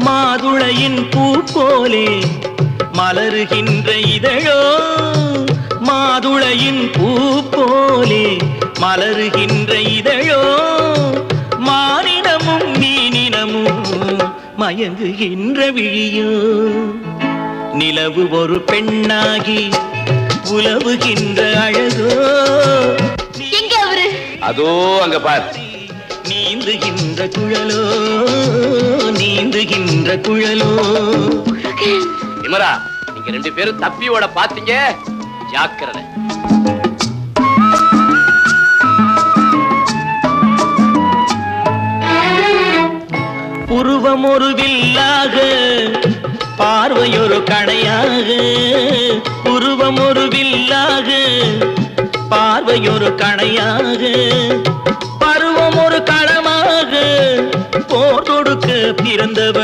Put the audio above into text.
மாதுளையின் பூ போலே மலருகின்ற இதழோ, மாதுளையின் பூ போலே மலருகின்ற இதழோ, மானினமும் மீனினமும் மயங்குகின்ற விழியோ. நிலவு ஒரு பெண்ணாகி உலவுகின்ற அழகோ. எங்க அவரு? அதோ அங்க பார். நீந்துகின்ற குழலோ, நீந்துகின்ற குழலோ. விமரா, நீங்க ரெண்டு பேரும் தப்பியோட பாத்தீங்க, ஜாக்கிரதை. புருவம் ஒரு வில்லாக, பார்வையொரு கணையாக. புருவம் ஒரு வில்லாக, பார்வையொரு கணையாக. பருவம் ஒரு களமாக, போர் தொடுக்க பிறந்தவர்.